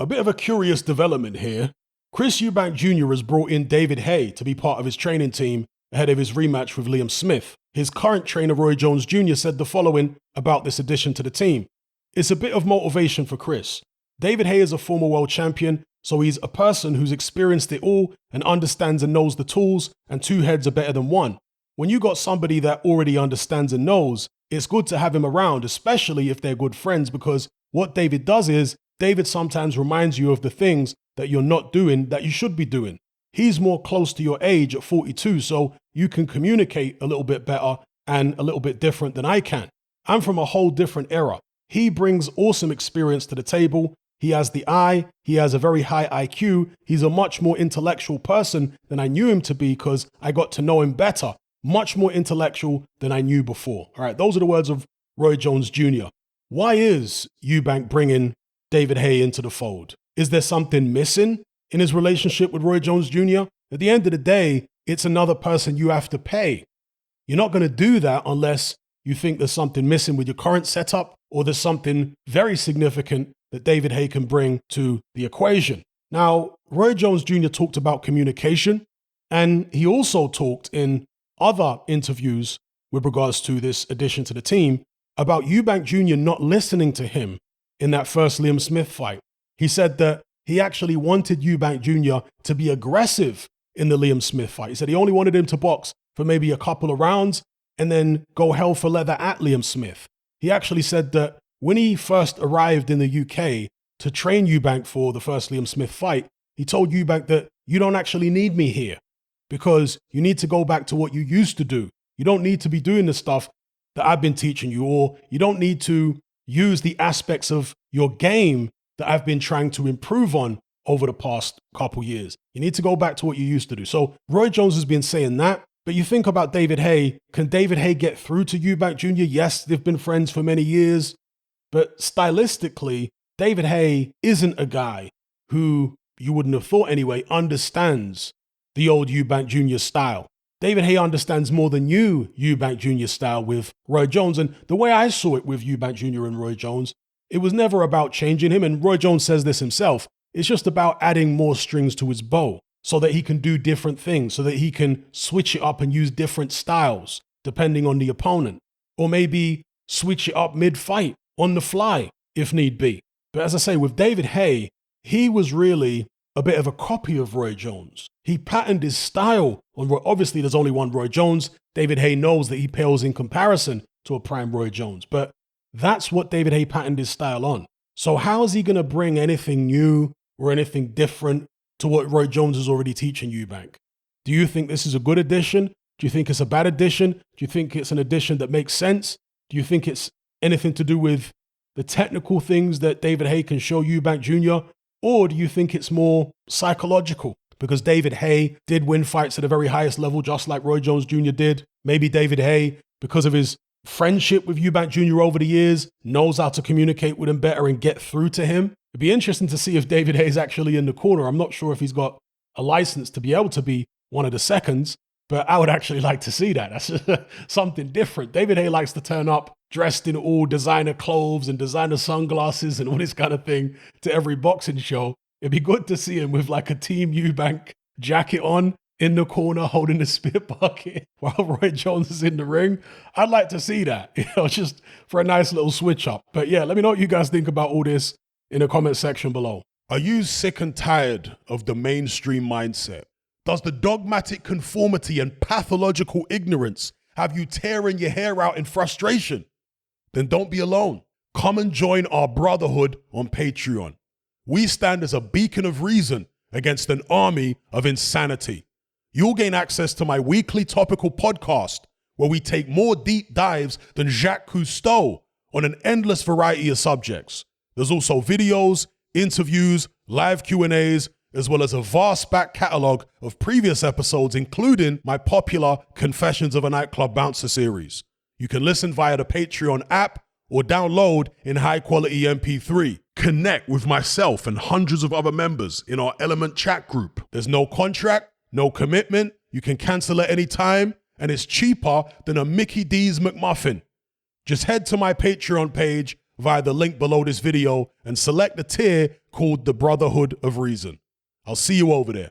A bit of a curious development here. Chris Eubank Jr. has brought in David Haye to be part of his training team ahead of his rematch with Liam Smith. His current trainer, Roy Jones Jr., said the following about this addition to the team. It's a bit of motivation for Chris. David Haye is a former world champion, so he's a person who's experienced it all and understands and knows the tools, and two heads are better than one. When you got somebody that already understands and knows, it's good to have him around, especially if they're good friends, because what David does is, David sometimes reminds you of the things that you're not doing that you should be doing. He's more close to your age at 42, so you can communicate a little bit better and a little bit different than I can. I'm from a whole different era. He brings awesome experience to the table. He has the eye. He has a very high IQ. He's a much more intellectual person than I knew him to be because I got to know him better. Much more intellectual than I knew before. All right, those are the words of Roy Jones Jr. Why is Eubank bringing David Haye into the fold? Is there something missing in his relationship with Roy Jones Jr.? At the end of the day, it's another person you have to pay. You're not going to do that unless you think there's something missing with your current setup or there's something very significant that David Haye can bring to the equation. Now, Roy Jones Jr. talked about communication, and he also talked in other interviews with regards to this addition to the team about Eubank Jr. not listening to him in that first Liam Smith fight. He said that he actually wanted Eubank Jr. to be aggressive in the Liam Smith fight. He said he only wanted him to box for maybe a couple of rounds and then go hell for leather at Liam Smith. He actually said that when he first arrived in the UK to train Eubank for the first Liam Smith fight, he told Eubank that you don't actually need me here because you need to go back to what you used to do. You don't need to be doing the stuff that I've been teaching you, or you don't need to use the aspects of your game that I've been trying to improve on over the past couple years. You need to go back to what you used to do. So Roy Jones has been saying that, but you think about David Haye. Can David Haye get through to Eubank Jr.? Yes, they've been friends for many years, but stylistically, David Haye isn't a guy who, you wouldn't have thought anyway, understands the old Eubank Jr. style. David Haye understands more than Eubank Jr. style with Roy Jones. And the way I saw it with Eubank Jr. and Roy Jones, it was never about changing him. And Roy Jones says this himself. It's just about adding more strings to his bow so that he can do different things, so that he can switch it up and use different styles depending on the opponent. Or maybe switch it up mid-fight on the fly if need be. But as I say, with David Haye, he was really a bit of a copy of Roy Jones. He patterned his style on Roy. Obviously, there's only one Roy Jones. David Haye knows that he pales in comparison to a prime Roy Jones. But that's what David Haye patterned his style on. So how is he going to bring anything new or anything different to what Roy Jones is already teaching Eubank? Do you think this is a good addition? Do you think it's a bad addition? Do you think it's an addition that makes sense? Do you think it's anything to do with the technical things that David Haye can show Eubank Jr.? Or do you think it's more psychological? Because David Haye did win fights at the very highest level, just like Roy Jones Jr. did. Maybe David Haye, because of his friendship with Eubank Jr. over the years, knows how to communicate with him better and get through to him. It'd be interesting to see if David Haye is actually in the corner. I'm not sure if he's got a license to be able to be one of the seconds, but I would actually like to see that. That's something different. David Haye likes to turn up dressed in all designer clothes and designer sunglasses and all this kind of thing to every boxing show. It'd be good to see him with like a Team Eubank jacket on in the corner holding a spit bucket while Roy Jones is in the ring. I'd like to see that, just for a nice little switch up. But yeah, let me know what you guys think about all this in the comment section below. Are you sick and tired of the mainstream mindset? Does the dogmatic conformity and pathological ignorance have you tearing your hair out in frustration? Then don't be alone. Come and join our brotherhood on Patreon. We stand as a beacon of reason against an army of insanity. You'll gain access to my weekly topical podcast where we take more deep dives than Jacques Cousteau on an endless variety of subjects. There's also videos, interviews, live Q&As, as well as a vast back catalogue of previous episodes, including my popular Confessions of a Nightclub Bouncer series. You can listen via the Patreon app or download in high-quality MP3. Connect with myself and hundreds of other members in our Element chat group. There's no contract, no commitment, you can cancel at any time, and it's cheaper than a Mickey D's McMuffin. Just head to my Patreon page, via the link below this video and select the tier called the Brotherhood of Reason. I'll see you over there.